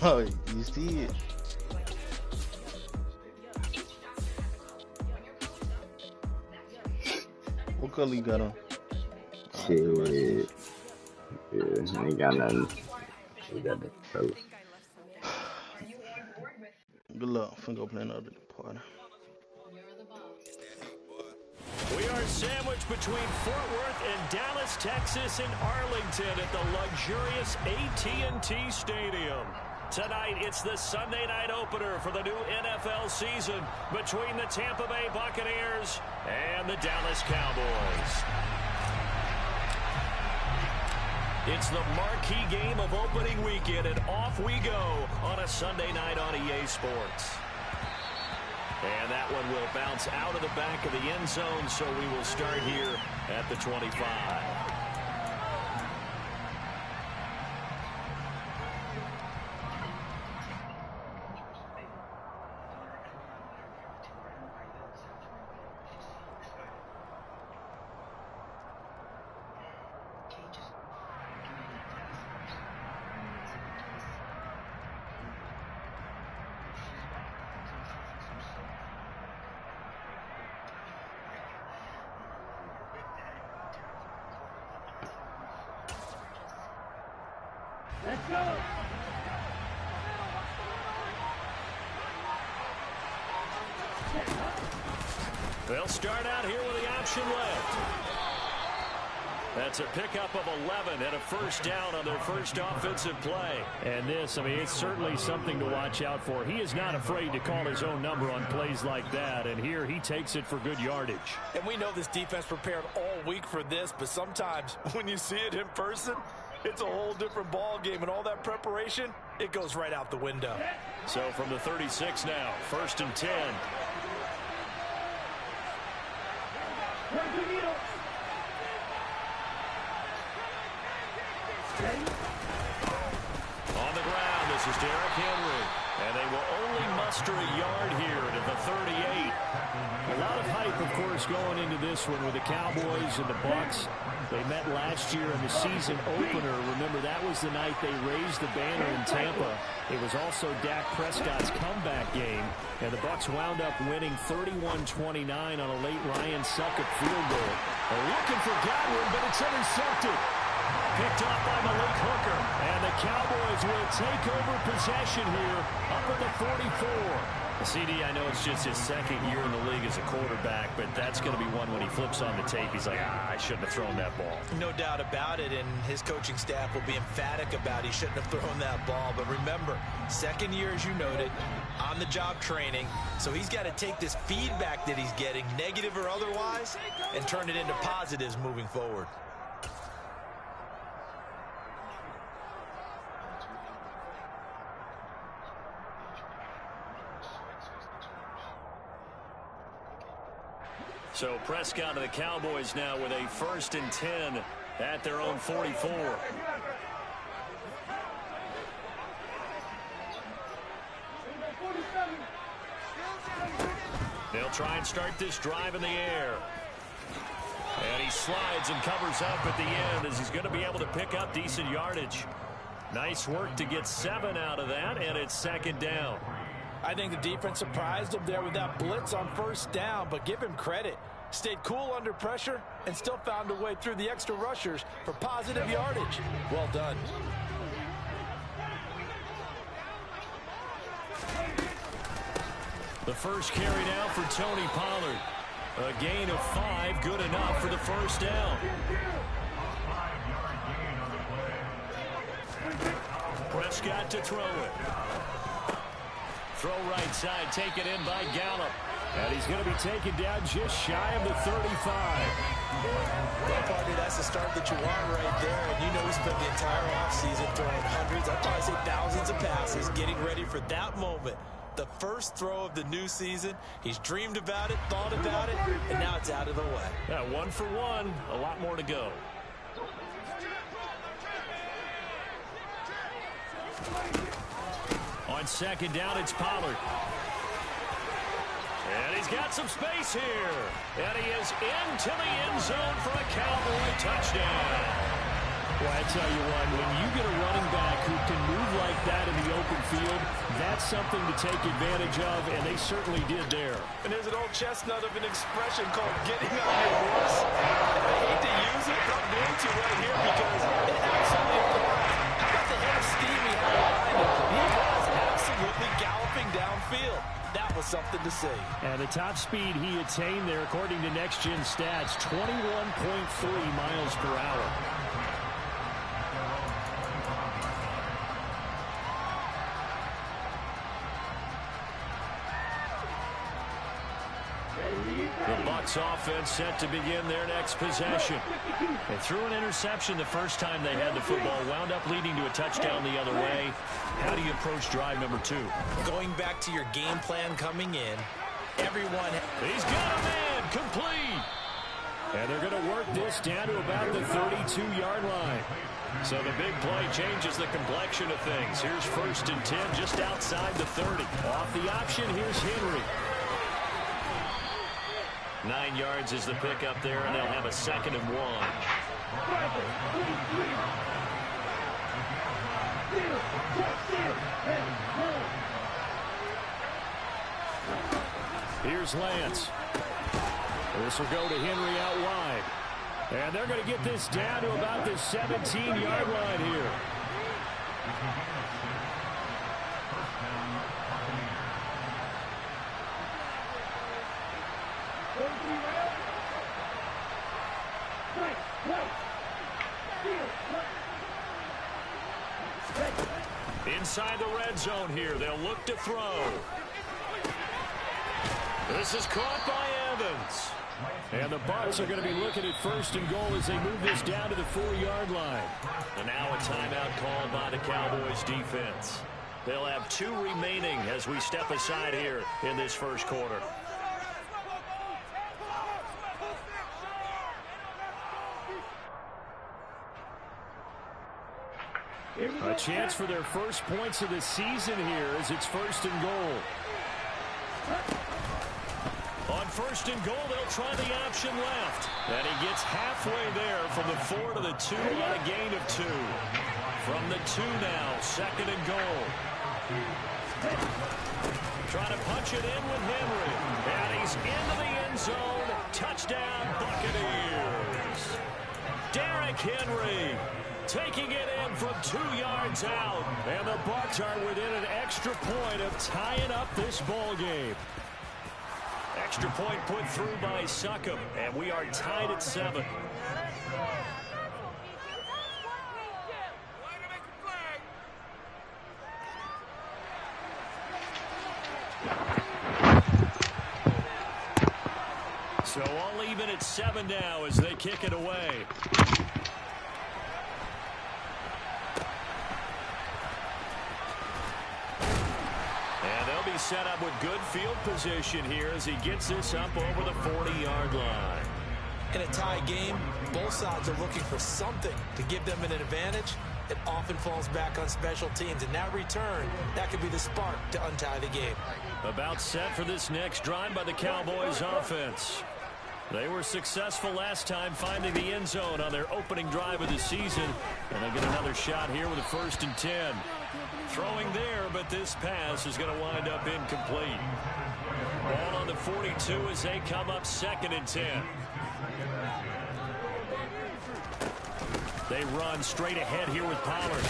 Oh, you see it. What color you got on? Shit. Yeah, I ain't got nothing. We got the color. Good luck. Finna go play another party. We are sandwiched between Fort Worth and Dallas, Texas, and Arlington at the luxurious AT&T Stadium. Tonight, it's the Sunday night opener for the new NFL season between the Tampa Bay Buccaneers and the Dallas Cowboys. It's the marquee game of opening weekend, and off we go on a Sunday night on EA Sports. And that one will bounce out of the back of the end zone, so we will start here at the 25. Let's go! They'll start out here with the option left. That's a pickup of 11 and a first down on their first offensive play. And this, I mean, it's certainly something to watch out for. He is not afraid to call his own number on plays like that, and here he takes it for good yardage. And we know this defense prepared all week for this, but sometimes when you see it in person, it's a whole different ball game, and all that preparation, it goes right out the window. So from the 36 now, 1st and 10. On the ground, this is Derrick Henry. And they will only muster a yard here to the 38. A lot of hype, of course, going into this one with the Cowboys and the Bucs. They met last year in the season opener. Remember, that was the night they raised the banner in Tampa. It was also Dak Prescott's comeback game, and the Bucs wound up winning 31-29 on a late Ryan Succop field goal. They're looking for Godwin, but it's intercepted. Picked off by Malik Hooker, and the Cowboys will take over possession here up at the 44. CD, I know it's just his second year in the league as a quarterback, but that's going to be one when he flips on the tape. He's like, I shouldn't have thrown that ball. No doubt about it, and his coaching staff will be emphatic about he shouldn't have thrown that ball. But remember, second year, as you noted, on-the-job training, so he's got to take this feedback that he's getting, negative or otherwise, and turn it into positives moving forward. So Prescott and the Cowboys now with a 1st and 10 at their own 44. They'll try and start this drive in the air. And he slides and covers up at the end as he's going to be able to pick up decent yardage. Nice work to get 7 out of that, and it's 2nd down. I think the defense surprised him there with that blitz on 1st down, but give him credit. Stayed cool under pressure and still found a way through the extra rushers for positive yardage. Well done. The first carry now for Tony Pollard. A gain of 5, good enough for the 1st down. Prescott to throw it. Throw right side, taken in by Gallup. And he's going to be taken down just shy of the 35. Well, partner, that's the start that you want right there. And you know he spent the entire offseason throwing hundreds, I'd probably say thousands of passes, getting ready for that moment. The first throw of the new season. He's dreamed about it, thought about it, and now it's out of the way. Yeah, 1 for 1. A lot more to go. On 2nd down, it's Pollard. And he's got some space here. And he is into the end zone for a Cowboy touchdown. Well, I tell you what, when you get a running back who can move like that in the open field, that's something to take advantage of, and they certainly did there. And there's an old chestnut of an expression called getting on your horse. And I hate to use it, but I'm going to right here because it absolutely applies. How about the head of steam he had behind him? He was absolutely galloping downfield. That was something to see. And the top speed he attained there, according to Next Gen Stats, 21.3 miles per hour. The Bucs offense set to begin their next possession. They threw an interception the first time they had the football, wound up leading to a touchdown the other way. How do you approach drive number 2? Going back to your game plan coming in, everyone... He's got a man, complete. And they're going to work this down to about the 32-yard line. So the big play changes the complexion of things. Here's 1st and 10 just outside the 30. Off the option, here's Henry. 9 yards is the pickup there, and they'll have a 2nd and 1. Here's Lance. This will go to Henry out wide. And they're going to get this down to about the 17-yard line here. Inside the red zone here, they'll look to throw. This is caught by Evans. And the Bucs are going to be looking at 1st and goal as they move this down to the 4-yard line. And now a timeout called by the Cowboys defense. They'll have 2 remaining as we step aside here in this first quarter. A chance for their first points of the season here as it's 1st and goal. On 1st and goal, they'll try the option left. And he gets halfway there from the 4 to the 2 on a gain of 2. From the 2 now, 2nd and goal. Trying to punch it in with Henry. And he's into the end zone. Touchdown, Buccaneers. Derrick Henry taking it in from 2 yards out. And the Bucs are within an extra point of tying up this ball game. Extra point put through by Succop, and we are tied at 7. So all even at 7 now as they kick it away. Set up with good field position here as he gets this up over the 40-yard line. In a tie game, both sides are looking for something to give them an advantage. It often falls back on special teams. In that return, that could be the spark to untie the game. About set for this next drive by the Cowboys offense. They were successful last time finding the end zone on their opening drive of the season. And they get another shot here with a 1st and 10. Throwing there, but this pass is going to wind up incomplete. Ball on the 42 as they come up 2nd and 10. They run straight ahead here with Pollard.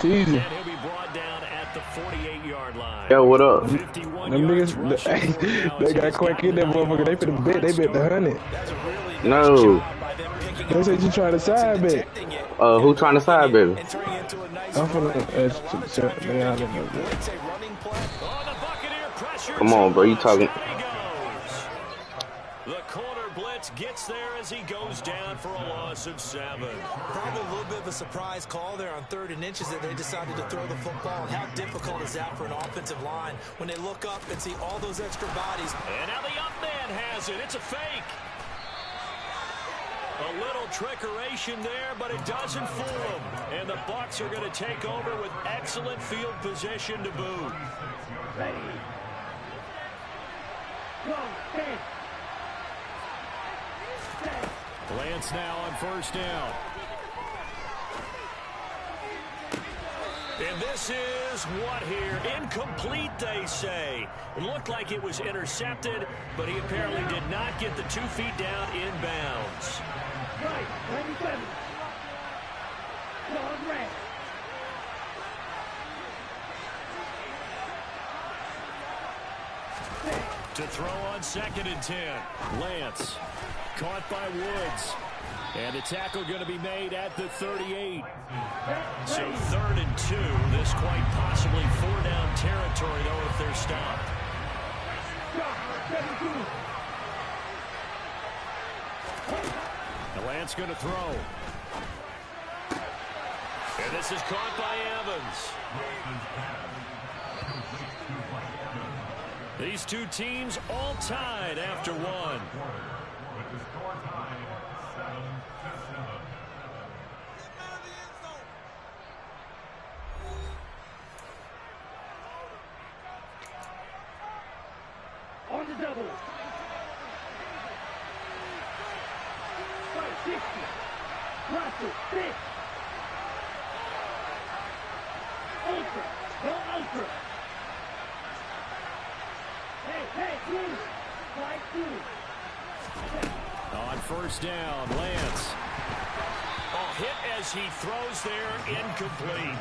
Easy. And he'll be brought down at the 48-yard line. Yo, what up? 51 Them yards niggas, rushing for him now they as got he's quick in that gotten motherfucker. They finna bet. They bet the 100. That's a really nice No. job by them picking They up said you trying to side bet. detecting it, Who trying to side bet? and turning it into a nice I'm finna. run. And a lot of times They you're out thinking you of blitz a running play. Oh, the Buccaneer pressure. Come on, bro, you talking- Down he goes. The corner blitz gets there as he goes down for a loss of 7. Probably a little bit of a surprise call there on 3rd and inches that they decided to throw the football. And how difficult is that for an offensive line when they look up and see all those extra bodies? And now the up man has it. It's a fake. A little trickeration there, but it doesn't fool them. And the Bucs are going to take over with excellent field position to boot. Lance now on 1st down. And this is what here? Incomplete, they say. It looked like it was intercepted, but he apparently did not get the 2 feet down inbounds. Right, 97. Long red. To throw on 2nd and 10. Lance caught by Woods. And the tackle going to be made at the 38. So 3rd and 2. This quite possibly 4-down territory, though, if they're stopped. The Lance going to throw. And this is caught by Evans. These two teams all tied after one. On the double. Right, 60. Russell, 6. Ultra. Go ultra. Hey, 2. Right, 2. On 1st down, Lance. Oh, hit as he throws there, incomplete.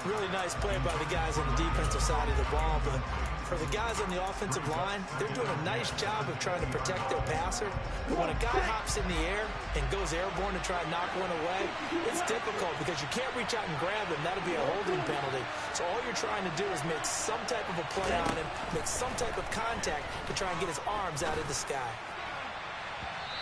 Really nice play by the guys on the defensive side of the ball, but for the guys on the offensive line, they're doing a nice job of trying to protect their passer. But when a guy hops in the air and goes airborne to try and knock one away, it's difficult because you can't reach out and grab him. That'll be a holding penalty. So all you're trying to do is make some type of a play on him, make some type of contact to try and get his arms out of the sky.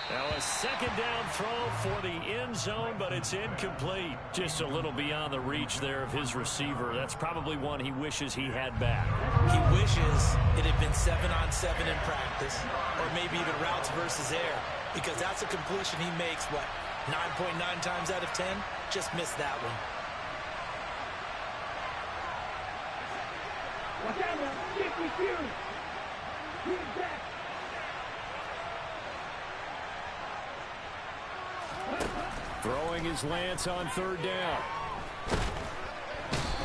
Now a 2nd down throw for the end zone, but it's incomplete. Just a little beyond the reach there of his receiver. That's probably one he wishes he had back. He wishes it had been 7-on-7 in practice, or maybe even routes versus air, because that's a completion he makes, what, 9.9 times out of 10? Just missed that one. Watch out now. 50 Fury. He's back. Throwing his Lance on 3rd down.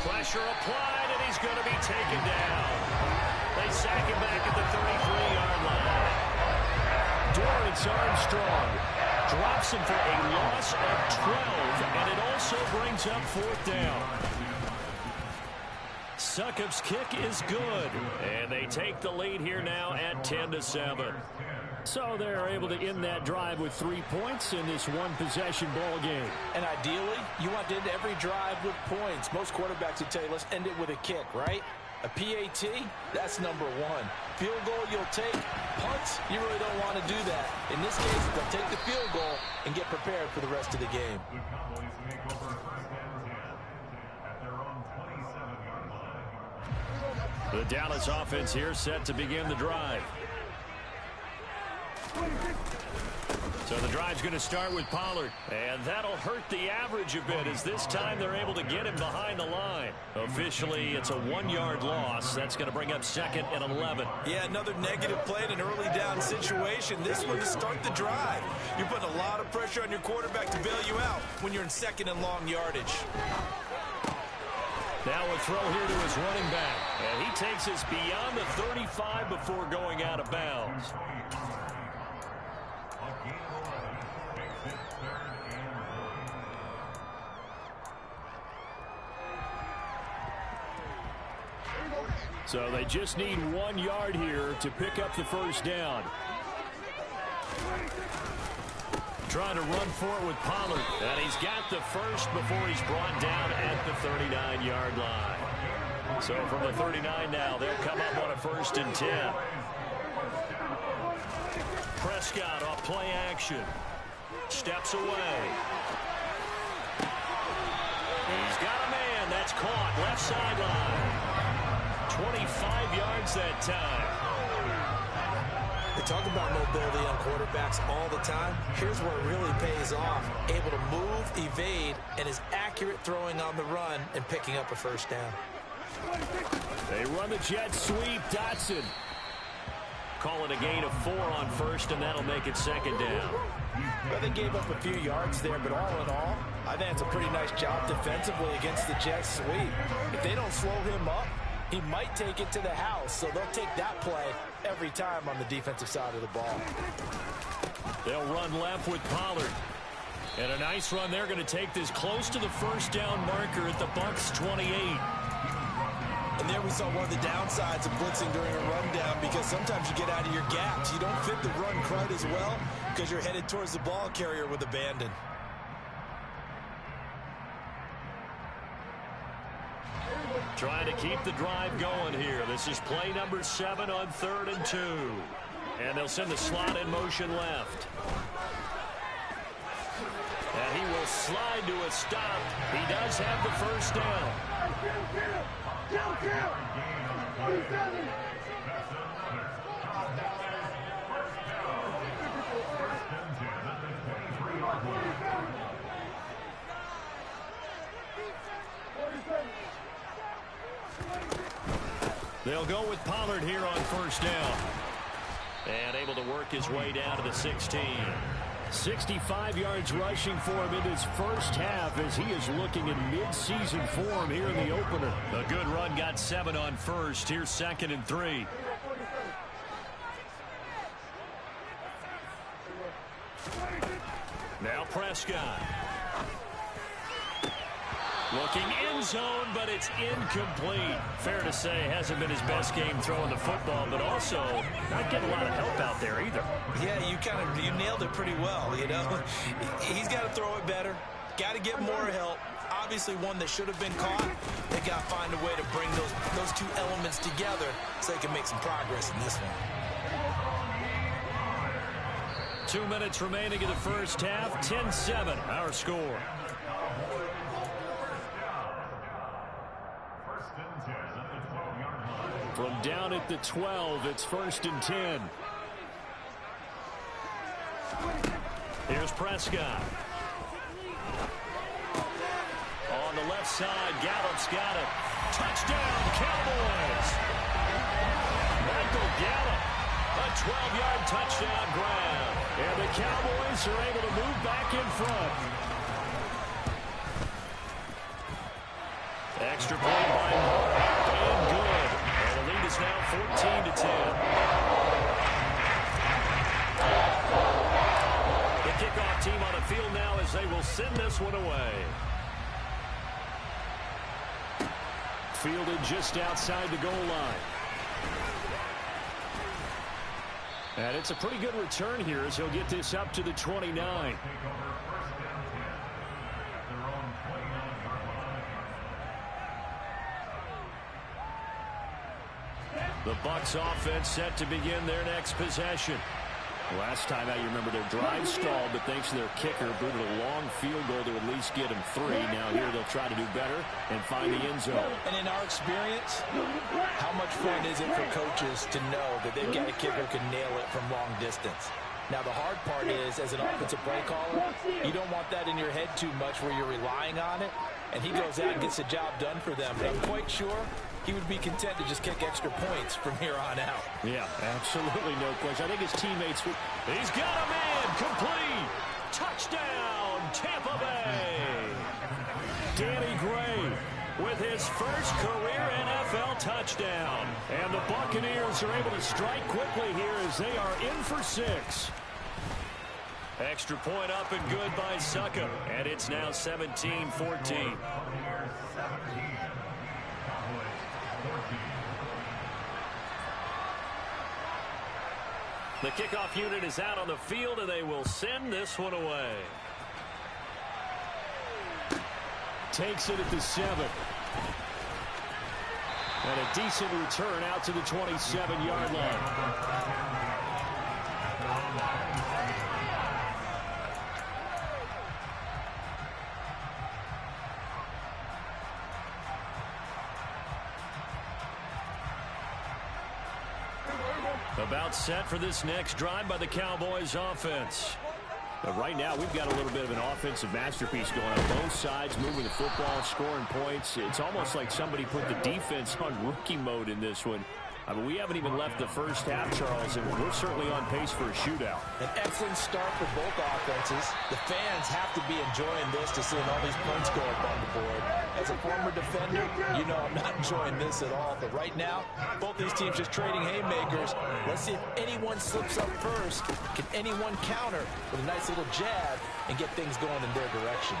Pressure applied, and he's going to be taken down. They sack him back at the 33-yard line. Dorrance Armstrong Drops him for a loss of 12, and it also brings up 4th down. Succop's kick is good, and they take the lead here now at 10-7. So they're able to end that drive with 3 points in this one-possession ball game. And ideally, you want to end every drive with points. Most quarterbacks would tell you, let's end it with a kick, right? A PAT, that's number 1. Field goal, you'll take. Punts, you really don't want to do that. In this case, they'll take the field goal and get prepared for the rest of the game. The Dallas offense here set to begin the drive. So the drive's going to start with Pollard. And that'll hurt the average a bit as this time they're able to get him behind the line. Officially, it's a 1-yard loss. That's going to bring up 2nd and 11. Yeah, another negative play in an early down situation. This one to start the drive. You're putting a lot of pressure on your quarterback to bail you out when you're in 2nd and long yardage. Now a throw here to his running back. And he takes us beyond the 35 before going out of bounds. So they just need 1 yard here to pick up the 1st down. Trying to run for it with Pollard. And he's got the first before he's brought down at the 39-yard line. So from the 39 now, they'll come up on a 1st and 10. Prescott off play action. Steps away. He's got a man. That's caught. Left sideline. 25 yards that time. They talk about mobility on quarterbacks all the time. Here's where it really pays off. Able to move, evade, and is accurate throwing on the run and picking up a 1st down. They run the jet sweep. Dotson. Call it a gain of 4 on 1st, and that'll make it 2nd down. Well, they gave up a few yards there, but all in all, I think it's a pretty nice job defensively against the jet sweep. If they don't slow him up, he might take it to the house, so they'll take that play every time on the defensive side of the ball. They'll run left with Pollard. And a nice run. They're going to take this close to the first down marker at the Bucs 28. And there we saw one of the downsides of blitzing during a rundown, because sometimes you get out of your gaps. You don't fit the run quite as well because you're headed towards the ball carrier with abandon. Trying to keep the drive going here. This is play number 7 on 3rd and 2. And they'll send the slot in motion left. And he will slide to a stop. He does have the first down. They'll go with Pollard here on first down. And able to work his way down to the 16. 65 yards rushing for him in his first half as he is looking in mid-season form here in the opener. A good run, got 7 on first. Here's 2nd and 3. Now Prescott. Looking end zone, but it's incomplete. Fair to say, hasn't been his best game throwing the football, but also not getting a lot of help out there either. Yeah, you nailed it pretty well, you know. He's got to throw it better. Got to get more help. Obviously one that should have been caught. They got to find a way to bring those two elements together so they can make some progress in this one. 2 minutes remaining in the first half. 10-7, our score. From down at the 12, it's 1st and 10. Here's Prescott. On the left side, Gallup's got it. Touchdown, Cowboys! Michael Gallup, a 12-yard touchdown grab. And the Cowboys are able to move back in front. Extra point by Moore, and good. And the lead is now 14-10. The kickoff team on the field now as they will send this one away. Fielded just outside the goal line. And it's a pretty good return here as he'll get this up to the 29. The Bucs offense set to begin their next possession. Last time out, you remember their drive stalled, but thanks to their kicker, booted a long field goal to at least get them 3. Now here they'll try to do better and find the end zone. And in our experience, how much fun is it for coaches to know that they've got a kicker who can nail it from long distance? Now, the hard part is, as an offensive play caller, you don't want that in your head too much where you're relying on it, and he goes out and gets the job done for them. But I'm quite sure he would be content to just kick extra points from here on out. Yeah, absolutely no question. I think his teammates would. He's got a man, complete. Touchdown, Tampa Bay. Danny Gray with his first career NFL touchdown. And the Buccaneers are able to strike quickly here as they are in for 6. Extra point up and good by Suckup. And it's now 17-14. The kickoff unit is out on the field, and they will send this one away. Takes it at the 7. And a decent return out to the 27-yard line. About set for this next drive by the Cowboys offense. But right now, we've got a little bit of an offensive masterpiece going on both sides, moving the football, scoring points. It's almost like somebody put the defense on rookie mode in this one. I mean, we haven't even left the first half, Charles, and we're certainly on pace for a shootout. An excellent start for both offenses. The fans have to be enjoying this to seeing all these points go up on the board. As a former defender, you know I'm not enjoying this at all. But right now, both these teams just trading haymakers. Let's see if anyone slips up first. Can anyone counter with a nice little jab and get things going in their direction?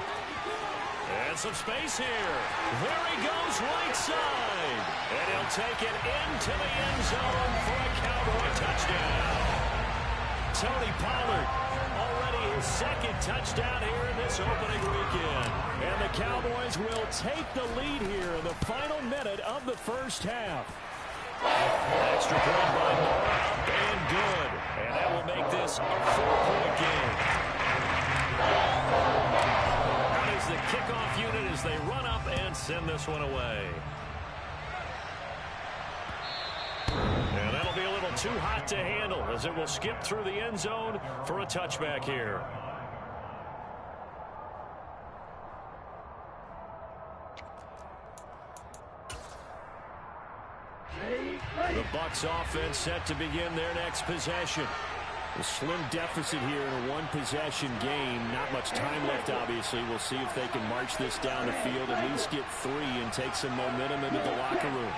And some space here. There he goes right side. And he'll take it into the end zone for a Cowboy touchdown. Tony Pollard, already his second touchdown here in this opening weekend. And the Cowboys will take the lead here in the final minute of the first half. Extra point by Moore, up and good. And that will make this a 4-point game. The kickoff unit as they run up and send this one away. And that'll be a little too hot to handle as it will skip through the end zone for a touchback here. The Bucs offense set to begin their next possession. A slim deficit here in a one-possession game. Not much time left, obviously. We'll see if they can march this down the field, at least get 3 and take some momentum into the locker room.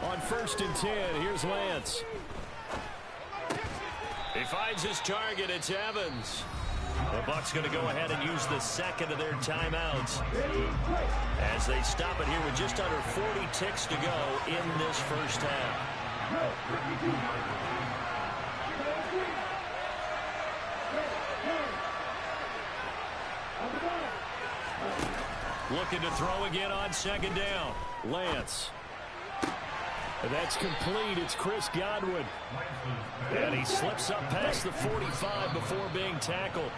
On 1st and 10, here's Lance. He finds his target. It's Evans. The Bucs going to go ahead and use the second of their timeouts as they stop it here with just under 40 ticks to go in this first half. Looking to throw again on 2nd down. Lance. That's complete. It's Chris Godwin. And he slips up past the 45 before being tackled.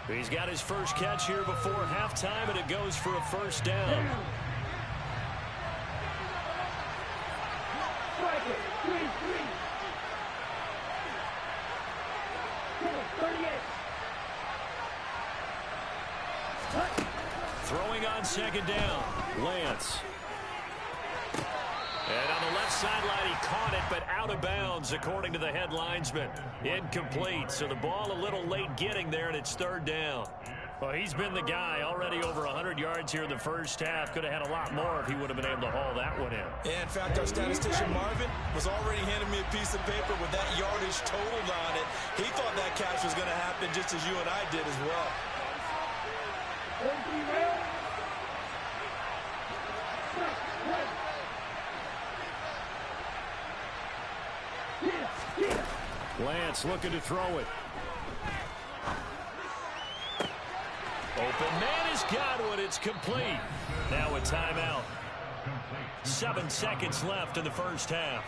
He's got his first catch here before halftime, and it goes for a first down. Throwing on 2nd down. Lance. And on the left sideline, he caught it, but out of bounds, according to the head linesman. Incomplete, so the ball a little late getting there, and it's 3rd down. Well, he's been the guy already over 100 yards here in the first half. Could have had a lot more if he would have been able to haul that one in. Yeah, in fact, our statistician Marvin was already handing me a piece of paper with that yardage totaled on it. He thought that catch was going to happen just as you and I did as well. Lance looking to throw it. Open man is Godwin. It's complete. Now a timeout. 7 seconds left in the first half.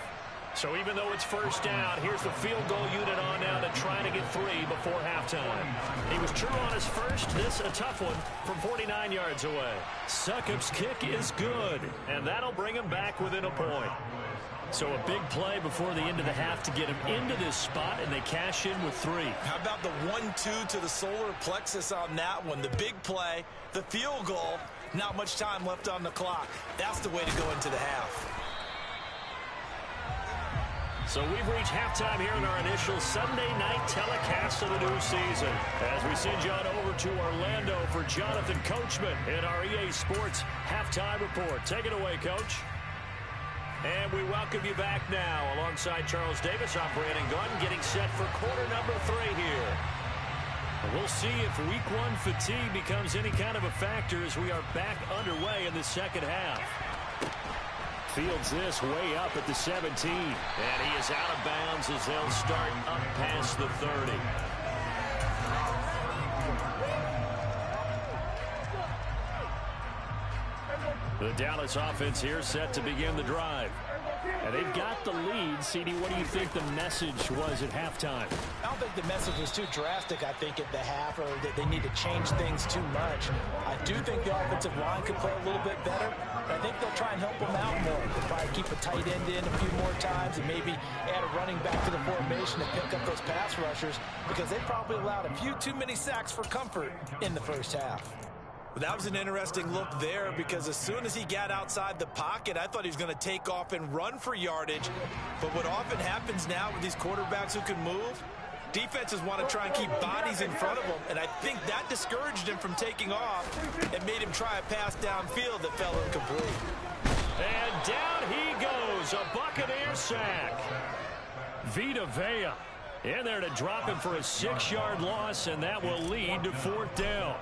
So even though it's first down, here's the field goal unit on now to try to get 3 before halftime. He was true on his first. This a tough one from 49 yards away. Succop's kick is good, and that'll bring him back within a point. So a big play before the end of the half to get him into this spot, and they cash in with 3. How about the 1-2 to the solar plexus on that one? The big play, the field goal, not much time left on the clock. That's the way to go into the half. So we've reached halftime here in our initial Sunday night telecast of the new season. As we send you on over to Orlando for Jonathan Coachman in our EA Sports Halftime Report. Take it away, Coach. And we welcome you back now alongside Charles Davis. I'm Brandon Gunn getting set for quarter number 3 here. We'll see if week 1 fatigue becomes any kind of a factor as we are back underway in the second half. Fields this way up at the 17. And he is out of bounds as they'll start up past the 30. The Dallas offense here set to begin the drive. And they've got the lead. CD, what do you think the message was at halftime? Well, think the message was too drastic, I think, at the half, or that they need to change things too much. I do think the offensive line could play a little bit better. I think they'll try and help them out more. They'll probably keep a tight end in a few more times and maybe add a running back to the formation to pick up those pass rushers, because they probably allowed a few too many sacks for comfort in the first half. Well, that was an interesting look there, because as soon as he got outside the pocket, I thought he was going to take off and run for yardage. But what often happens now with these quarterbacks who can move, defenses want to try and keep bodies in front of them, and I think that discouraged him from taking off and made him try a pass downfield that fell incomplete. And down he goes, a Buccaneer sack. Vita Vea in there to drop him for a 6-yard loss, and that will lead to 4th down.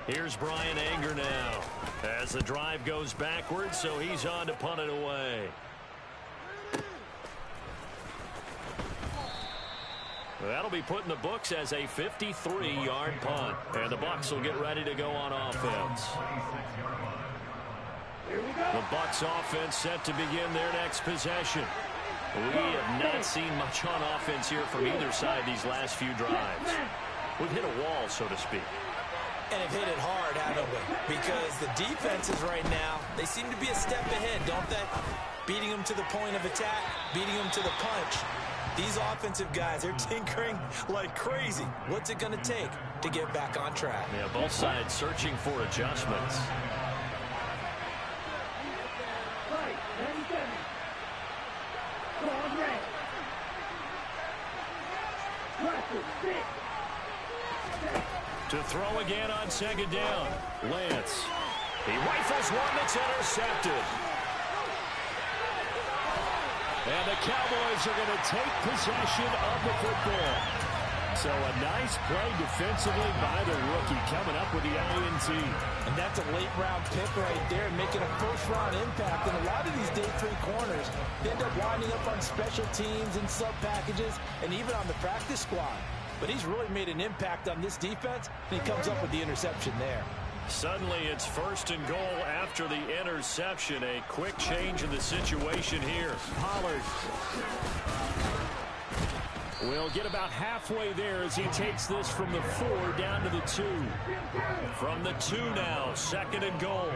Here's Brian Anger now as the drive goes backwards, so he's on to punt it away. That'll be put in the books as a 53-yard punt, and the Bucs will get ready to go on offense. The Bucs offense set to begin their next possession. We have not seen much on offense here from either side these last few drives. We've hit a wall, so to speak. And have hit it hard, haven't we? Because the defenses right now, they seem to be a step ahead, don't they? Beating them to the point of attack, beating them to the punch. These offensive guys, they're tinkering like crazy. What's it going to take to get back on track? Yeah, both sides searching for adjustments. To throw again on 2nd down. Lance. He rifles one that's intercepted. And the Cowboys are going to take possession of the football. So a nice play defensively by the rookie, coming up with the INT. And that's a late-round pick right there, making a first-round impact. And a lot of these day 3 corners, they end up winding up on special teams and sub-packages and even on the practice squad. But he's really made an impact on this defense, and he comes up with the interception there. Suddenly it's 1st and goal after the interception. A quick change in the situation here. Pollard will get about halfway there as he takes this from the 4 down to the 2. From the 2 now, 2nd and goal.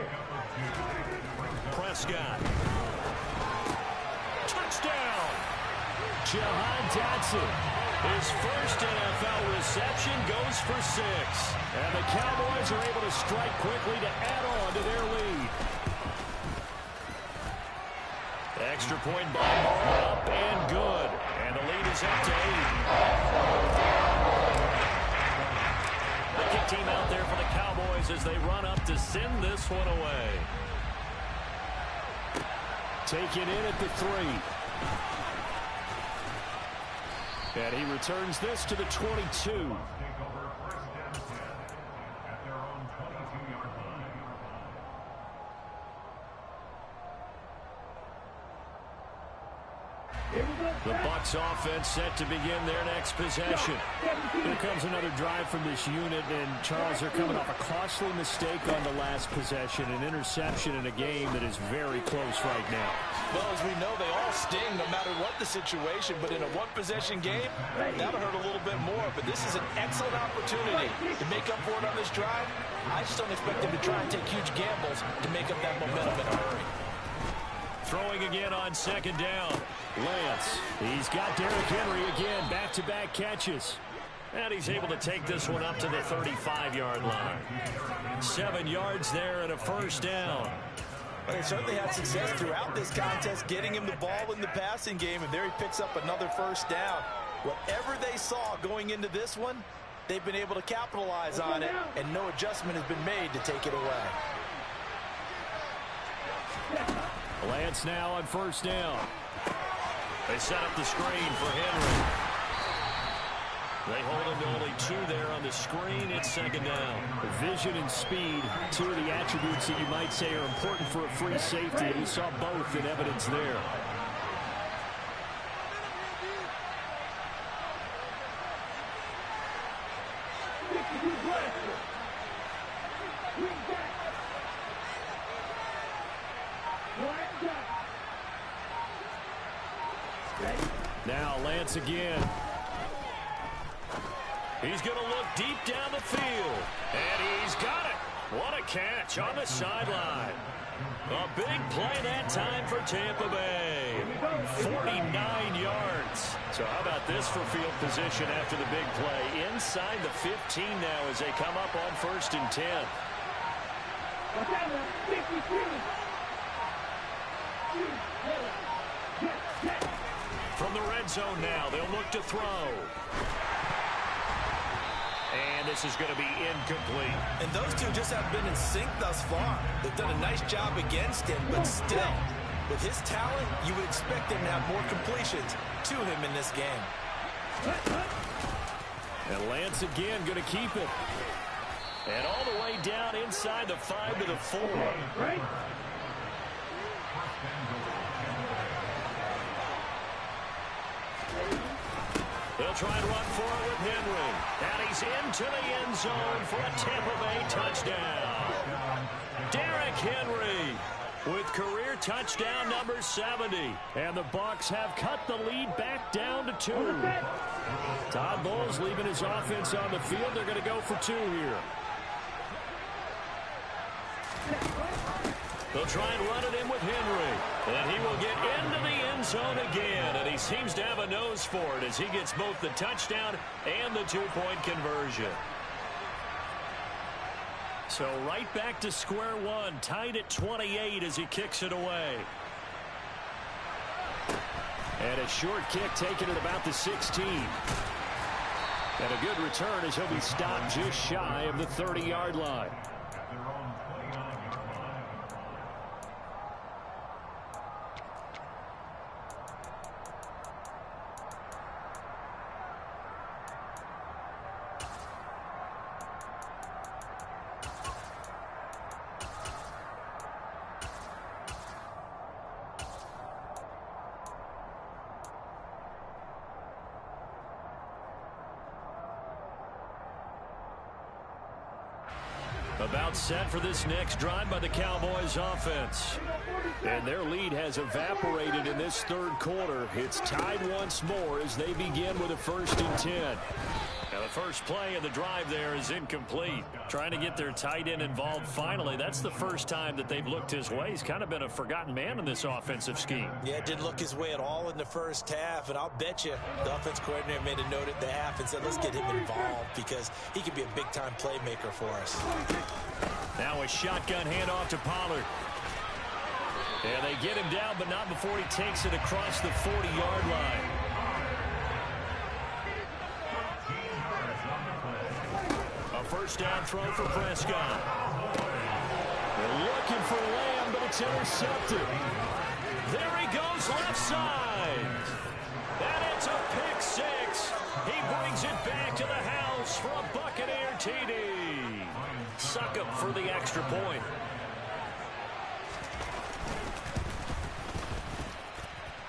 Prescott. Touchdown! Jahan Dotson. His first NFL reception goes for 6. And the Cowboys are able to strike quickly to add on to their lead. Extra point by Moore, up and good. And the lead is up to 8. The kick team out there for the Cowboys as they run up to send this one away. Taken in at the 3. And he returns this to the 22. The Bucs offense set to begin their next possession. Here comes another drive from this unit, and Charles, they're coming off a costly mistake on the last possession, an interception in a game that is very close right now. Well, as we know, they all sting no matter what the situation, but in a one-possession game, that'll hurt a little bit more. But this is an excellent opportunity to make up for it on this drive. I just don't expect them to try and take huge gambles to make up that momentum in a hurry. Throwing again on 2nd down. Lance. He's got Derrick Henry again. Back-to-back catches. And he's able to take this one up to the 35-yard line. 7 yards there and a 1st down. Well, they certainly had success throughout this contest, getting him the ball in the passing game, and there he picks up another 1st down. Whatever they saw going into this one, they've been able to capitalize on it, and no adjustment has been made to take it away. Lance now on 1st down. They set up the screen for Henry. They hold him to only 2 there on the screen. It's 2nd down. Vision and speed, 2 of the attributes that you might say are important for a free safety. We saw both in evidence there. Now Lance again. He's going to look deep down the field. And he's got it. What a catch on the sideline. A big play that time for Tampa Bay. 49 yards. So how about this for field position after the big play? Inside the 15 now as they come up on 1st and 10. From the red zone now, they'll look to throw. And this is going to be incomplete. And those two just have been in sync thus far. They've done a nice job against him, but still, with his talent, you would expect him to have more completions to him in this game. And Lance again going to keep it. And all the way down inside the 5 to the 4. They'll try and run for it with Henry. And he's into the end zone for a Tampa Bay touchdown. Derrick Henry with career touchdown number 70. And the Bucs have cut the lead back down to 2. Todd Bowles leaving his offense on the field. They're going to go for 2 here. They'll try and run it in with Henry. And he will get into the end zone again. And he seems to have a nose for it as he gets both the touchdown and the 2-point conversion. So right back to square one, tied at 28 as he kicks it away. And a short kick taken at about the 16. And a good return as he'll be stopped just shy of the 30-yard line. About set for this next drive by the Cowboys offense. And their lead has evaporated in this 3rd quarter. It's tied once more as they begin with a 1st and 10. Now the first play of the drive there is incomplete. Trying to get their tight end involved finally. That's the first time that they've looked his way. He's kind of been a forgotten man in this offensive scheme. Yeah, it didn't look his way at all in the first half. And I'll bet you the offense coordinator made a note at the half and said, let's get him involved because he could be a big-time playmaker for us. Now a shotgun handoff to Pollard. And they get him down, but not before he takes it across the 40-yard line. A first down throw for Prescott. They're looking for Lamb, but it's intercepted. There he goes left side. And it's a pick 6. He brings it back to the house for a Buccaneer TD. Succop for the extra point.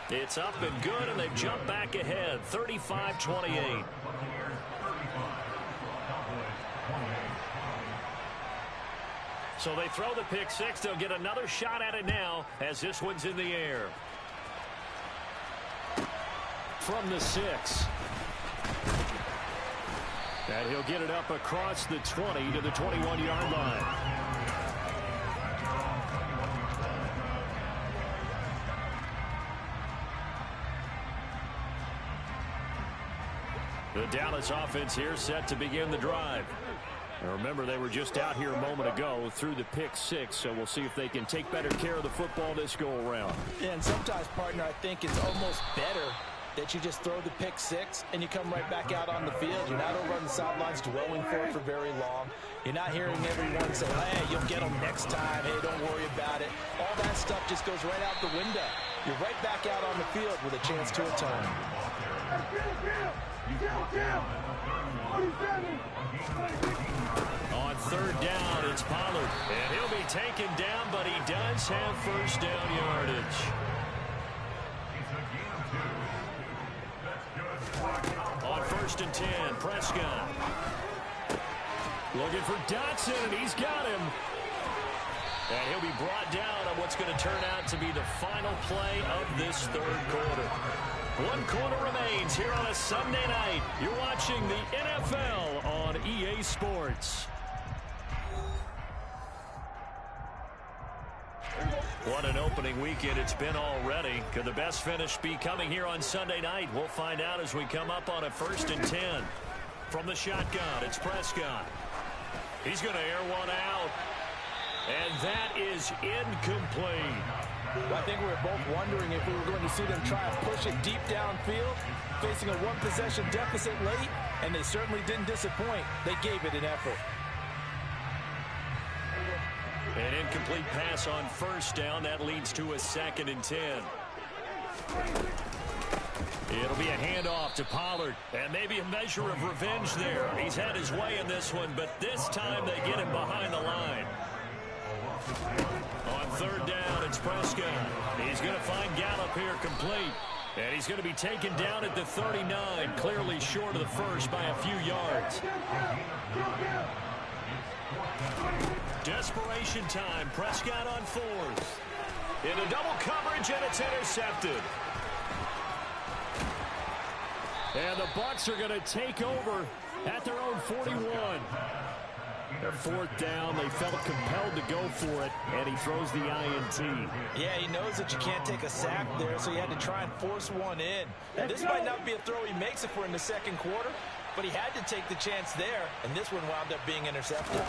It's up and good, and they've jumped back ahead, 35-28. So they throw the pick 6. They'll get another shot at it now as this one's in the air. From the 6. And he'll get it up across the 20 to the 21-yard line. The Dallas offense here set to begin the drive. And remember, they were just out here a moment ago through the pick 6, so we'll see if they can take better care of the football this go-around. Yeah, and sometimes, partner, I think it's almost better that you just throw the pick 6 and you come right back out on the field. You're not over on the sidelines dwelling for it for very long. You're not hearing everyone say, hey, you'll get them next time. Hey, don't worry about it. All that stuff just goes right out the window. You're right back out on the field with a chance to atone. On 3rd down, it's Pollard. And he'll be taken down, but he does have first down yardage. On 1st and 10, Prescott. Looking for Dotson, and he's got him. And he'll be brought down on what's going to turn out to be the final play of this 3rd quarter. One quarter remains here on a Sunday night. You're watching the NFL on EA Sports. What an opening weekend it's been already. Could the best finish be coming here on Sunday night? We'll find out as we come up on a 1st and 10. From the shotgun, it's Prescott. He's going to air one out. And that is incomplete. Well, I think we were both wondering if we were going to see them try and push it deep downfield, facing a one-possession deficit late, and they certainly didn't disappoint. They gave it an effort. An incomplete pass on 1st down. That leads to a 2nd and 10. It'll be a handoff to Pollard, and maybe a measure of revenge there. He's had his way in this one, but this time they get him behind the line. On 3rd down, it's Prescott. He's going to find Gallup here complete. And he's going to be taken down at the 39, clearly short of the first by a few yards. Desperation time. Prescott on 4th. Into double coverage, and it's intercepted. And the Bucs are going to take over at their own 41. Their 4th down, they felt compelled to go for it, and he throws the INT. Yeah, he knows that you can't take a sack there, so he had to try and force one in. And this might not be a throw he makes if we're in the 2nd quarter, but he had to take the chance there, and this one wound up being intercepted.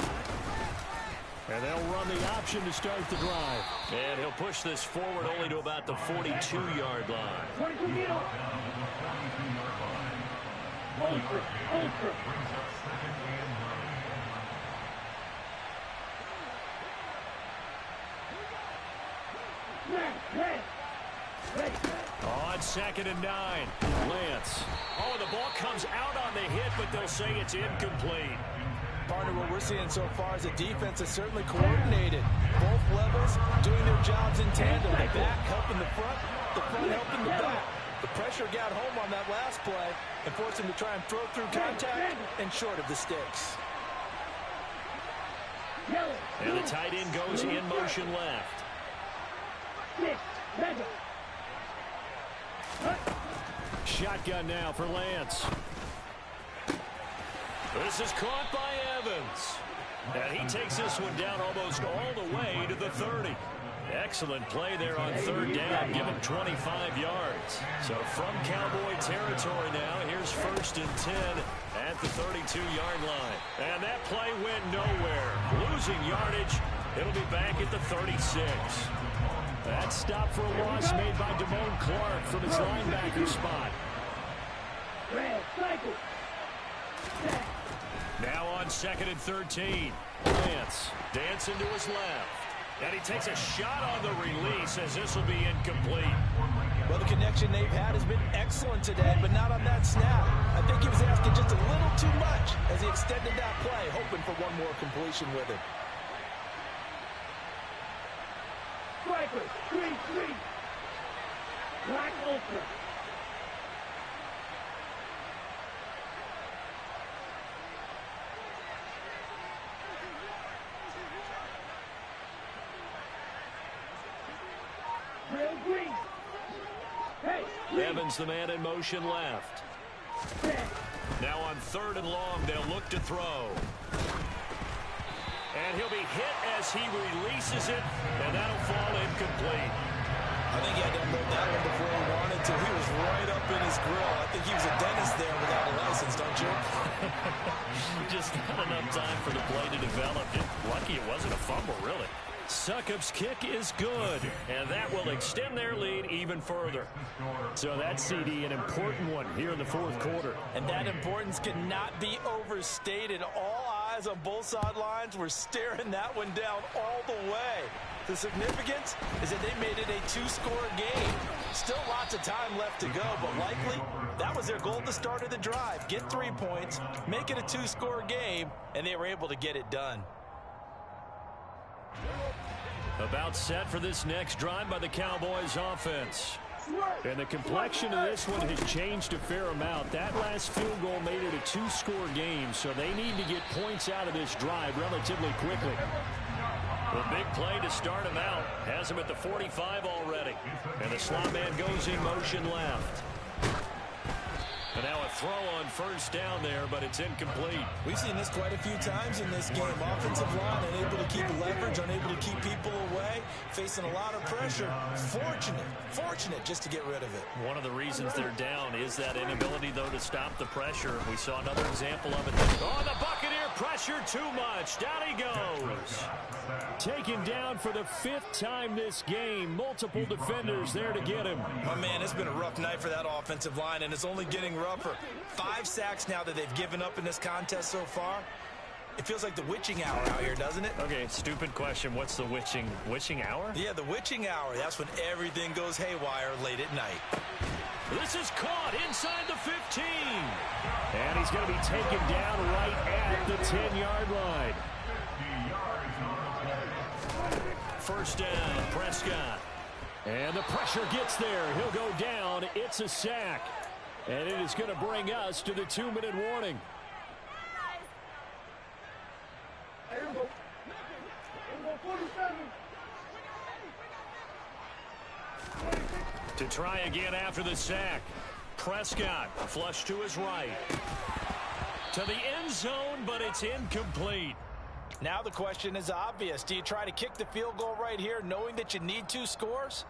And they'll run the option to start the drive. And he'll push this forward only to about the 42-yard line. On 2nd and 9, Lance. Oh, the ball comes out on the hit, but they'll say it's incomplete. Partner, what we're seeing so far is the defense is certainly coordinated. Both levels doing their jobs in tandem. The back helping the front helping the back. The pressure got home on that last play and forced him to try and throw through contact and short of the sticks. And the tight end goes in motion left. Shotgun now for Lance. This is caught by Evans. And he takes this one down almost all the way to the 30. Excellent play there on 3rd down, given 25 yards. So from Cowboy territory now, here's 1st and 10 at the 32-yard line. And that play went nowhere. Losing yardage, it'll be back at the 36. That stop for a loss made by Damone Clark from his linebacker spot. Now on 2nd and 13. Lance dancing to his left. And he takes a shot on the release as this will be incomplete. Well, the connection they've had has been excellent today, but not on that snap. I think he was asking just a little too much as he extended that play, hoping for one more completion with it. Striker, 3-3. Black Ultra. Evans, the man in motion left. Now on 3rd and long, they'll look to throw. And he'll be hit as he releases it, and that'll fall incomplete. I think he had to unload that one before he wanted to. He was right up in his grill. I think he was a dentist there without a license, don't you? Just not enough time for the play to develop. Lucky it wasn't a fumble, really. Succop's kick is good, and that will extend their lead even further. So that CD, an important one here in the 4th quarter. And that importance cannot be overstated. All eyes on both sidelines were staring that one down all the way. The significance is that they made it a 2-score game. Still lots of time left to go, but likely that was their goal at the start of the drive. Get 3 points, make it a 2-score game, and they were able to get it done. About set for this next drive by the Cowboys offense. And the complexion of this one has changed a fair amount. That last field goal made it a 2-score game, so they need to get points out of this drive relatively quickly. The big play to start him out has him at the 45 already. And the slot man goes in motion left. And now a throw on first down there, but it's incomplete. We've seen this quite a few times in this game. Offensive line unable to keep leverage, unable to keep people away, facing a lot of pressure. Fortunate just to get rid of it. One of the reasons they're down is that inability, though, to stop the pressure. We saw another example of it. Oh, the Buccaneer pressure too much. Down he goes. Taken down for the 5th time this game. Multiple defenders there to get him. My man, it's been a rough night for that offensive line, and it's only getting rougher. 5 sacks now that they've given up in this contest so far. It feels like the witching hour out here, doesn't it? Okay, stupid question. What's the witching hour? Yeah, the witching hour. That's when everything goes haywire late at night. This is caught inside the 15. And he's going to be taken down right at the 10-yard line. First down, Prescott. And the pressure gets there. He'll go down. It's a sack. And it is going to bring us to the 2-minute warning. To try again after the sack. Prescott flush to his right. To the end zone, but it's incomplete. Now the question is obvious. Do you try to kick the field goal right here knowing that you need 2 scores?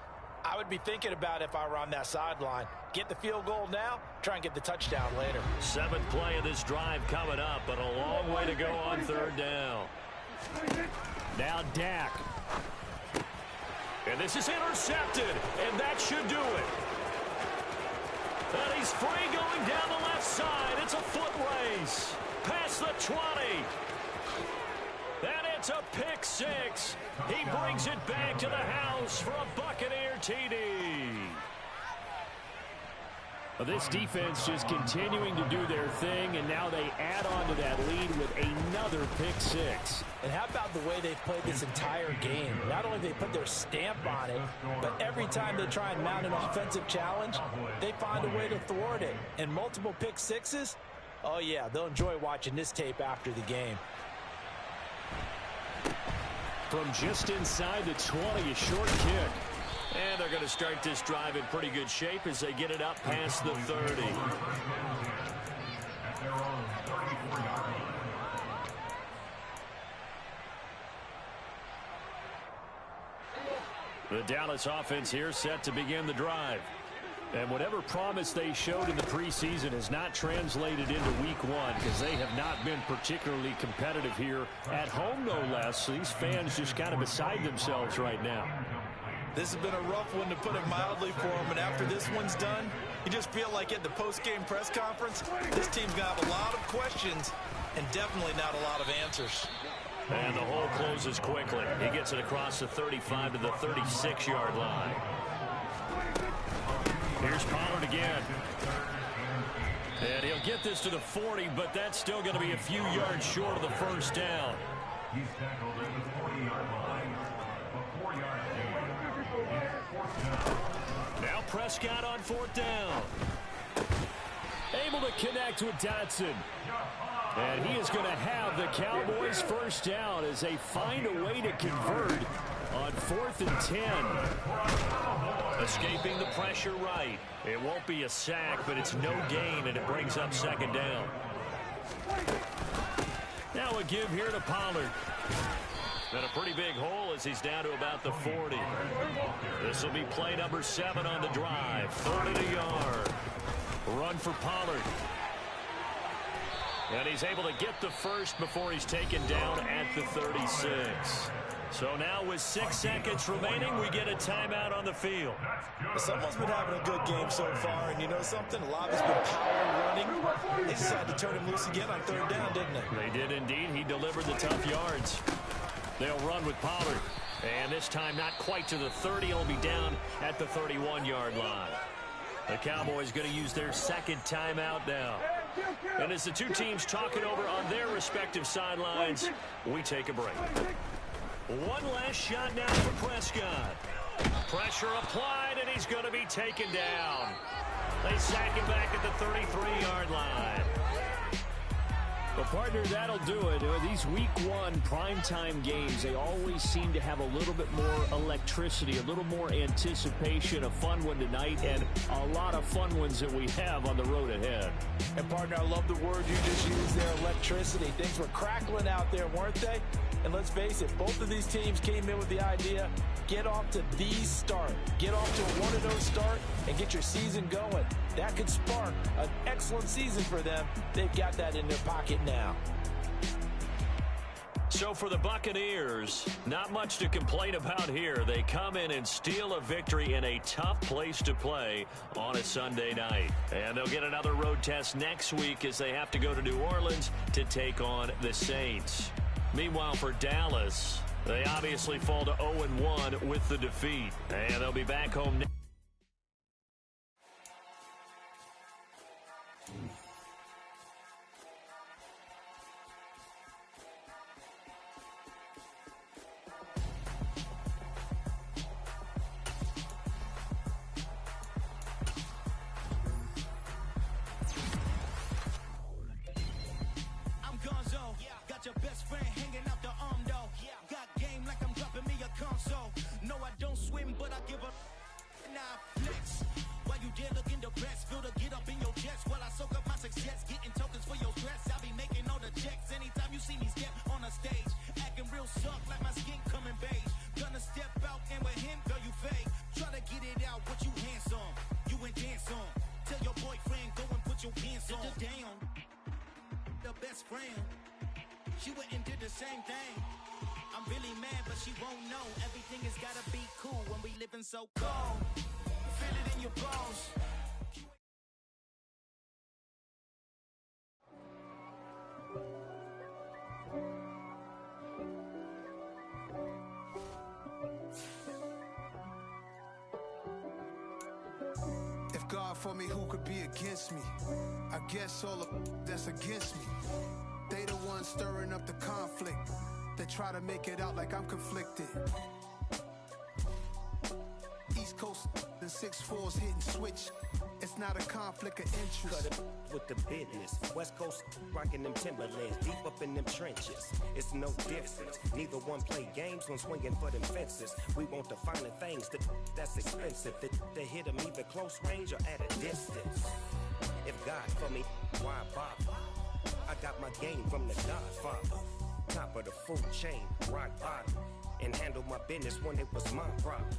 I would be thinking about it if I were on that sideline. Get the field goal now, try and get the touchdown later. 7th play of this drive coming up, but a long way to go on 3rd down. Now Dak. And this is intercepted, and that should do it. And he's free going down the left side. It's a foot race. Past the 20. And it's a pick 6. He brings it back to the house for a Buccaneer TD. Well, this defense just continuing to do their thing, and now they add on to that lead with another pick 6. And how about the way they've played this entire game? Not only they put their stamp on it, but every time they try and mount an offensive challenge, they find a way to thwart it. And multiple pick 6s, oh yeah, they'll enjoy watching this tape after the game. From just inside the 20, a short kick. And they're going to start this drive in pretty good shape as they get it up past the 30. The Dallas offense here set to begin the drive. And whatever promise they showed in the preseason has not translated into week 1 because they have not been particularly competitive here at home, no less. So these fans just kind of beside themselves right now. This has been a rough one, to put it mildly, for them. And after this one's done, you just feel like at the post-game press conference, this team's going to have a lot of questions and definitely not a lot of answers. And the hole closes quickly. He gets it across the 35 to the 36-yard line. Here's Pollard again. And he'll get this to the 40, but that's still going to be a few yards short of the first down. He's tackled at the 40-yard line. A 4-yard gain. Now Prescott on 4th down. Able to connect with Dotson. And he is going to have the Cowboys first down as they find a way to convert on 4th and 10. Escaping the pressure right. It won't be a sack, but it's no gain, and it brings up 2nd down. Now a give here to Pollard. And a pretty big hole as he's down to about the 40. This will be play number 7 on the drive. 3rd and a yard. Run for Pollard. And he's able to get the first before he's taken down at the 36. So now with 6 seconds remaining, we get a timeout on the field. Someone's been having a good game so far, and you know something? A lot of it's been power running. They decided to turn him loose again on 3rd down, didn't they? They did indeed. He delivered the tough yards. They'll run with Pollard. And this time not quite to the 30. He'll be down at the 31-yard line. The Cowboys going to use their 2nd timeout now. And as the two teams talk it over on their respective sidelines, we take a break. One last shot now for Prescott. Pressure applied, and he's going to be taken down. They sack him back at the 33-yard line. Well, partner, that'll do it. These week one primetime games, they always seem to have a little bit more electricity, a little more anticipation. A fun one tonight, and a lot of fun ones that we have on the road ahead. And, partner, I love the word you just used there, electricity. Things were crackling out there, weren't they? And let's face it, both of these teams came in with the idea, get off to the start. Get off to a 1-0 start and get your season going. That could spark an excellent season for them. They've got that in their pocket now. So for the Buccaneers, not much to complain about here. They come in and steal a victory in a tough place to play on a Sunday night. And they'll get another road test next week as they have to go to New Orleans to take on the Saints. Meanwhile, for Dallas, they obviously fall to 0-1 with the defeat. And they'll be back home next. Your best friend hanging out the arm though. Got game like I'm dropping me a console. No, I don't swim, but I give up. Nah, flex. While you there looking the best, feel the get up in your chest while I soak up my success. Getting tokens for your stress. I be making all the checks anytime you see me step on a stage. Acting real soft like my skin coming beige. Gonna step out and with him, girl, you fake. Try to get it out, what you handsome. You ain't dance on. Tell your boyfriend, go and put your pants on. Down. The best friend. She went and did the same thing. I'm really mad, but she won't know. Everything has gotta be cool when we living so cold. Feel it in your bones. If God for me, who could be against me? I guess all of that's against me. They the ones stirring up the conflict. They try to make it out like I'm conflicted. East Coast and 6'4's hitting switch. It's not a conflict of interest. Cut it with the business. West Coast rocking them Timberlands, deep up in them trenches. It's no difference. Neither one play games when swinging for them fences. We want the finer things that's expensive. To hit them either close range or at a distance. If God for me, why bother? I got my game from the Godfather. Top of the food chain, rock bottom. And handle my business when it was my problem.